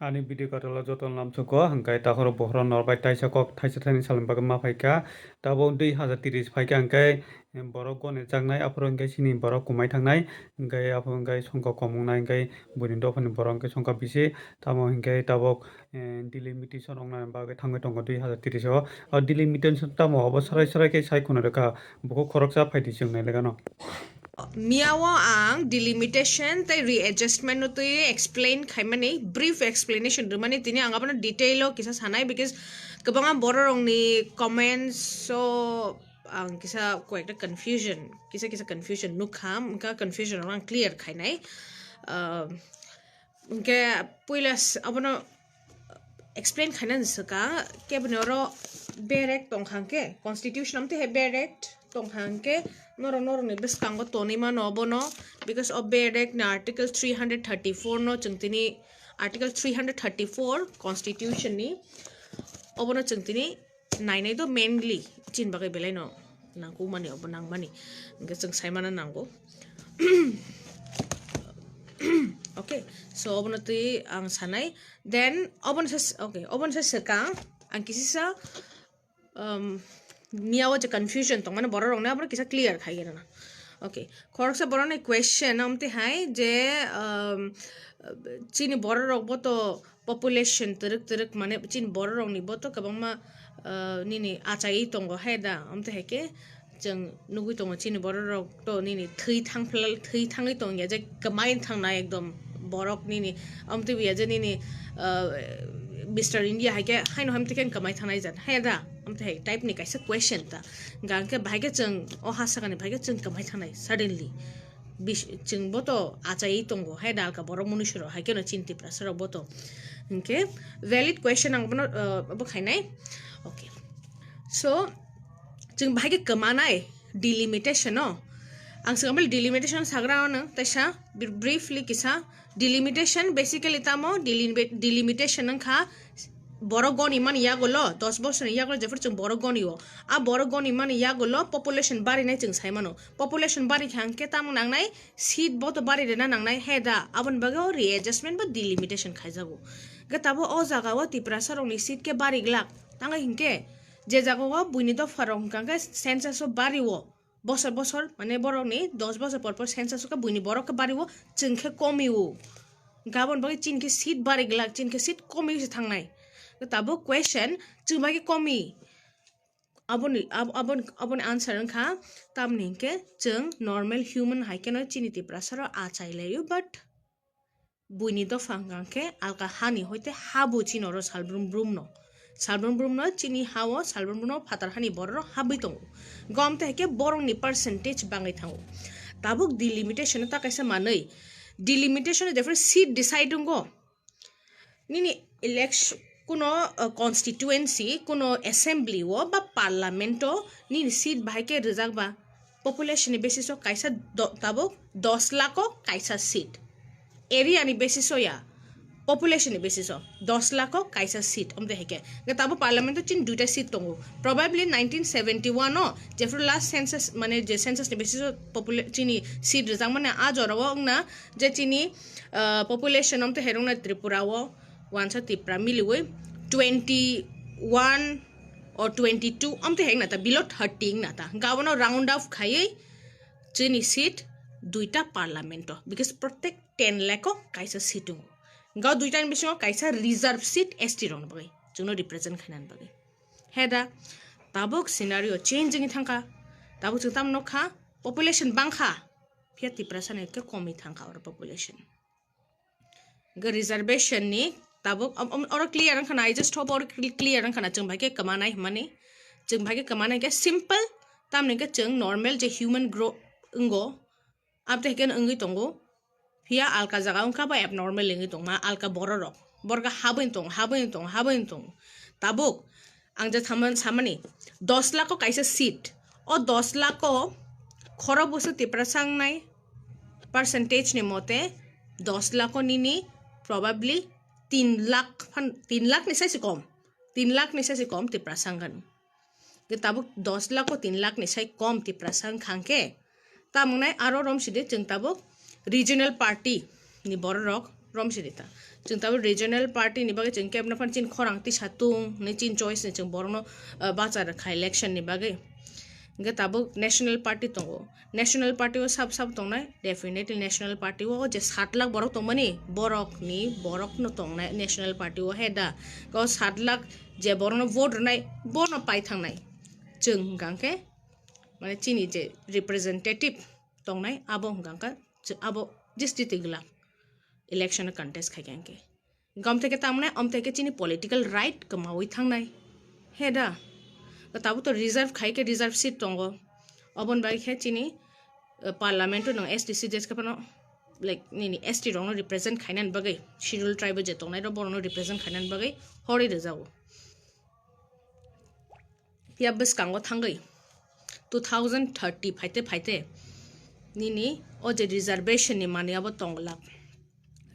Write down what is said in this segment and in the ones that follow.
Ani video katala joton lam chuko hangkai tahoro bohron norbai taisa kok taisa thani salam baga ma phaika tabo 2030 phaika hangkai borok gone jangnai apro hangkai sini borok kumai thangnai hangkai apo hangkai songkok komungnai hangkai buini dofani borok hangkai songkok bisi tamo hangkai tabok delimitation ongna bagai thangbai tongo 2030 o delimitation tamo obo sarai sarai ke sai kono reka boko khoroksa phaiti chungnai legano Miawo ang delimitation tai readjustment no to explain khaimani brief explanation do mani tini ang apna detail o kisa sanai because kabanga bororong ni comments so ang kisa ko ekta confusion kisa confusion no kham ka confusion orang clear khainai ke puilas apna explain khainan saka ke bnoro berek tong khangke constitution amte he berek tong khangke noro ni bes kango toni ma no bono because of berek na article 334 no chungtini article 334 constitution ni obono chungtini nai do mainly chin bagai belai no nangku mani obonang mani nge chung saimana nango okay so obono tui ang sanai then obono sa sekang ang kisisa miawa je confusion tong mana bororong na abro kisa clear khai na okay khoroksa borone question amte hai je chini bororok boto population teruk mane chin bororong ni boto kabangma nini achai tongo heda amte heke jeng nugui tongo chini bororok to nini thui thangai tong ya je kamai thangna ekdom borok nini amte biya je nini Mr. India hai ke hai no hamte ken kamai thanai jan heda amte hai type ni kaisa question ta gang ke bhai ke chang o hasa kan bhai ke chang kamai thanai suddenly ching boto achai tongo hai dal ka borok munishro hai ke no chinti prasara boto okay valid question ang bono abo khainai okay so ching bhai ke kamanai delimitation no ang sagamel delimitation sagra na taisa briefly kisa delimitation basically tamo delimitation ang kha borogon iman ya golo 10 বছর ya golo jefer chung borogon yo a borogon iman ya golo population bari nai chung saimano population bari khangke tam nangnai seat bot bari rena nangnai heda abon bago readjustment ba delimitation khaijago gatabo o jaga o tiprasar ongni seat ke bari glak tanga hinke je jago o buini do farong kanga census o bari wo বছর মানে borok ni 10 বছর পর census ka buini borok ka bari wo chungkhe komiwo gabon bagi chinke seat bari glak chinke seat komi se thangnai tabo question chubagi komi abon answer kha tamni ke chung normal human haikeno chiniti prasaro achai layu but buini do fangang ke alka hani hoite habu chinoro salbrum brum no chini hawo salbrum brum no phatar hani borro habi tong gom te ke borong ni percentage bangai thango tabuk delimitation ta kaisa manai delimitation therefore seat deciding go nini election kuno constituency kuno assembly wo ba parliament o nini seat bhai ke rizak ba population ni basis o kaisa tabuk 10 lakh o kaisa seat area ni basis o ya population basis o 10 lakh o kaisa seat amde heke tabo parliament chin duita seat tongo probably 1971 no jefro last census mane je census ni basis o chini seat rizang mane a jorowo na je chini population amte herong na tripura wo wansa tipra miliwe 21 or 22 amte heng na ta below 30 na ta gawono round off khai chini seat duita parliament o because protect 10 lakh o kaisa seat गाव दुईटा बिसिङाव काइसा reserve seat ST रन बगै जोंनो represent खानान बगै हेदा ताबुक सिनारियो चेंजिंग थांखा ताबुक जोंताम नखा पपुलेशन बांखा फियाति प्रसाने के कमी थांखा और पपुलेशन ग रिजर्वेशन नि ताबुक और क्लियर खाना आई जस्ट होप और क्लियर खाना जों भागे कमानाय माने जों भागे कमानाय के सिंपल तामने के जों नॉर्मल जे ह्यूमन ग्रो इंगो आपते हेकेन अंगै तंगो Pia alka jaga ungka ba abnormal lingi tong ma alka bororok borga habin tong tabuk angja thaman samani 10 lakh ko kaisa seat o 10 lakh ko khoro busu tiprasang nai percentage ni mote 10 lakh ko nini probably 3 lakh ni sai kom 3 lakh ni sai kom tiprasangan ke tabuk 10 lakh ko 3 lakh ni sai kom tiprasang khangke tamungnai aro rom side jeng tabuk regional party ni borok rom sirita jeng tabu regional party ni bagai jeng kep na pan chin khorang ti satung ni chin choice ni jeng borno bacha rakha election ni bagai ge tabu national party tongo national party o sab tongnai definitely national party o je 7 lakh borok tongmani borok no tongnai national party o heda ko 7 lakh je borno vote nai borno pai thangnai jeng gangke mane chini je representative tongnai abo gangka abo district igla election contest khagenke gam theke tamne am theke chini political right kamawi thangnai heda tabu to reserve khai ke reserve seat tongo obon bai khe chini parliament no STC jes ka pano like ni ST rong no represent khainan bagai scheduled tribe je tongnai ro borno represent khainan bagai hori de jago ya bas kango thangai 2030 phaite ni o je reservation ni mani abo tongla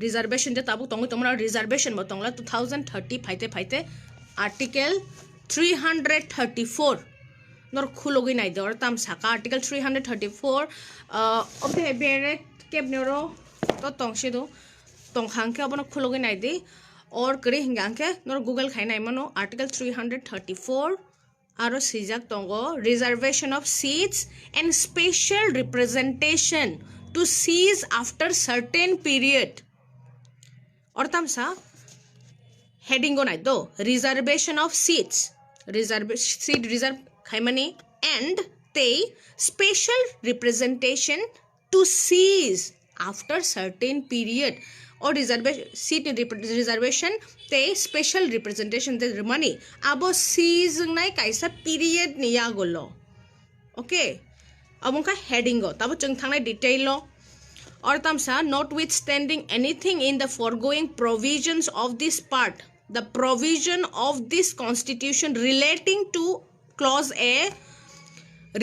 reservation je tabu tongo tomra reservation bo tongla 2030 phaite article 334 nor khulogi nai dor tam saka article 334 of the bere kebnero to tongse do tongkhang ke abono khulogi nai di or kri hingang ke nor google khai nai mano article 334 aro sijak tongo reservation of seats and special representation to seize after certain period or tam sa heading go nai do reservation of seats seat reserve khaimani and they special representation to seize after certain period or seat reservation they special representation the money abo seize nai kaisa period ni ya golo okay abon ka heading go tabo chung thangnai detail lo or tamsa notwithstanding anything in the foregoing provisions of this part the provision of this constitution relating to clause A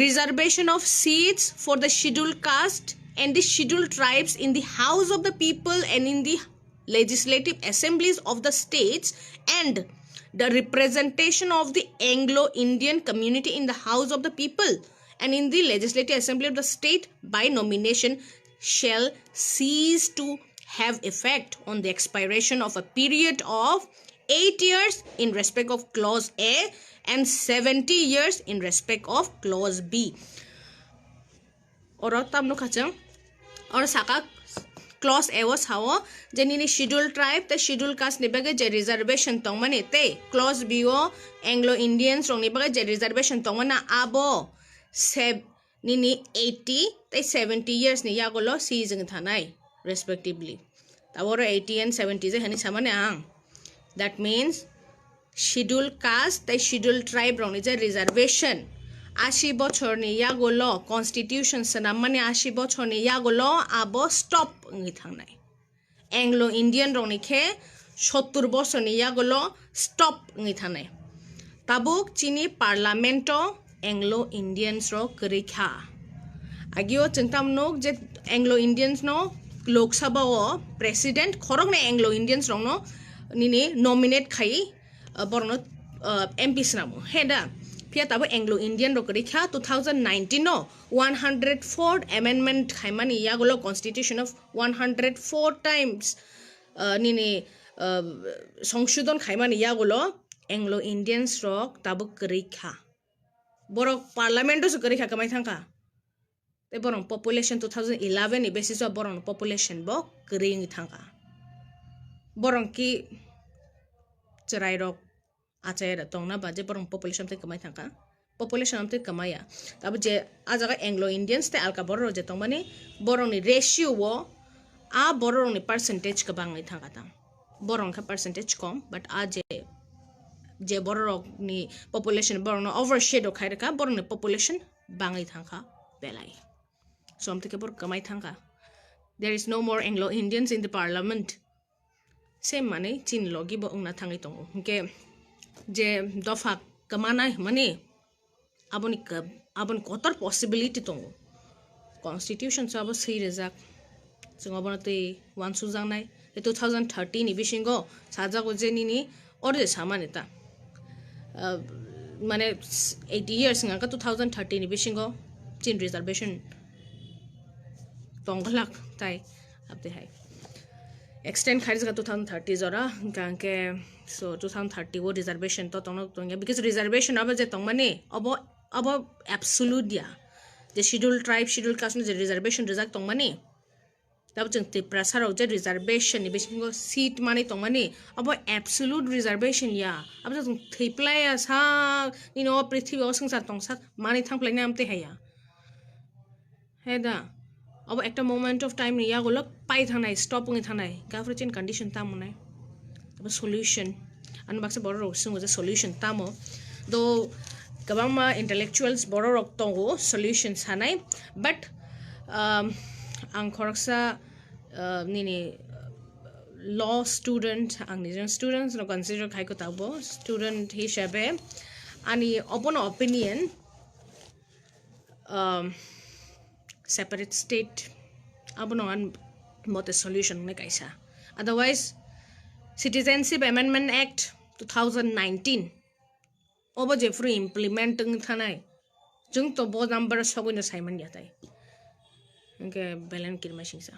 reservation of seats for the scheduled caste and the scheduled tribes in the house of the people and in the legislative assemblies of the states and the representation of the Anglo-Indian community in the house of the people and in the legislative assembly of the state by nomination shall cease to have effect on the expiration of a period of 8 years in respect of clause A and 70 years in respect of clause B. Or tamno khachang or saka clause A was how jenini scheduled tribe the scheduled caste nibaga je reservation tongmane te clause B o Anglo Indians rong nibaga je reservation tongmana abo nini 80 te 70 years ni yagolo season thanai respectively taboro 80 and 70 je hani samane ang that means scheduled caste the scheduled tribe rong ni je reservation 80 বছর ni yagolo constitution sana mane 80 বছর ni yagolo abo stop ngi thangnai Anglo Indian rong ni khe 70 বছর ni yagolo stop ngi thangnai tabuk chini parlamento Anglo Indians ro krikha agio chengtam nok je Anglo Indians no Lok Sabha o president khorok na Anglo Indians rong no nini nominate khai borno MP snamu heda pia tabo Anglo Indian ro krikha 2019 no 104th amendment khaimani yagolo constitution of 104 times nini সংশোধন khaimani yagolo Anglo Indians ro tabo krikha borok parliament so krikha kamai thangka te borong population 2011 ni basis of borong population bo kring thangka borong ki cherai rok achai ra tongna ba je borong population te kamai thangka population amte kamaya tab je ajaga Anglo Indians te alka borok je tongmani borong ni ratio wo a borong ni percentage ka bangai thangka ta borong ka percentage kom but a je borok ni population borong no overshadow khai raka borong ni population bangai thangka belai so amte ke bor kamai thangka there is no more Anglo Indians in the parliament same mane chin logi bo ungna thangai tongo ke je dofa kamana mane abon kotor possibility tongo constitution so abo sei rejak jong abon te wan sujang nai 2013 ni bisingo sajago je nini orde samane ta mane 80 years nga 2013 ni bisingo chin reservation tonglak tai apte hai extend खारिज का 2030 जरा गांके so 2030 वो reservation तो तोंग तोंग because reservation अब जे तोंग मने अब absolute दिया जे schedule tribe schedule caste में जे reservation रिजल्ट तोंग मने तब जों त्रिपुरा साराव जे reservation नि बेसिंगो seat माने तोंग मने अब absolute reservation या अब जों थैप्लाया सा इनो पृथ्वी संसार तोंग सा माने थांप्लायना आमते हैया हेदा अब एक मोमेंट ऑफ टाइम या गोलक पाई थानाय स्टॉप होंगे थानाय गाफ्रे चेन कंडीशन तामोनाय अब सॉल्यूशन अन बाक्से बरो रोक संगो जे सॉल्यूशन तामो दो गबामा इंटेलेक्चुअल्स बरो रोक तंगो सॉल्यूशन सानाय बट आं खरकसा निनि लॉ स्टूडेंट आं निजन स्टूडेंट्स नो कंसीडर खायको ताबो स्टूडेंट हिसाबे आनी अपन ओपिनियन separate state अब नॉन मोटे solution ने कैसा otherwise citizenship amendment act 2019 अब जे फ्री implement थानाय जों तो बहुत नंबर सगुन साइमन जाता है इनके बैलेंस किरमा सिंसा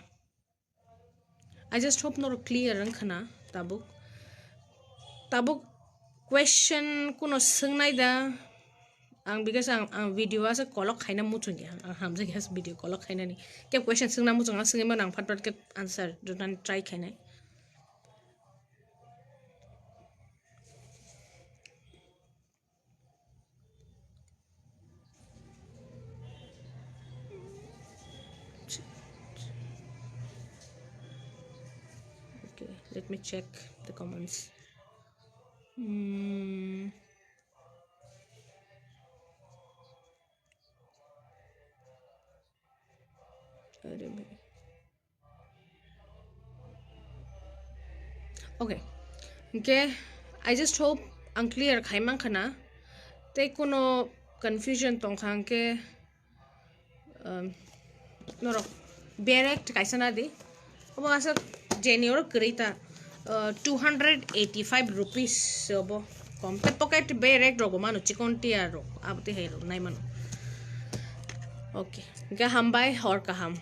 I just hope not clear रंखना ताबुक question कुनो संगनाय दा आं because आं video आसे कलक खायना मुचुं गया आं हामजे गया video कलक खायना नि के question सोंना मुचुं आं सोंगैमोन आं फाट के answer दुनान try खायनाय okay let me check the comments okay I just hope unclear खाइमां खना ते कोनो confusion तोंखां के नरो direct कैसा ना दे अब आसा जेन्योर करीता 285 rupees अब कम ते pocket direct रोगो मानो चिकन टिया रो अब ते है रो नहीं मानो okay क्या हम बाय और कहाँ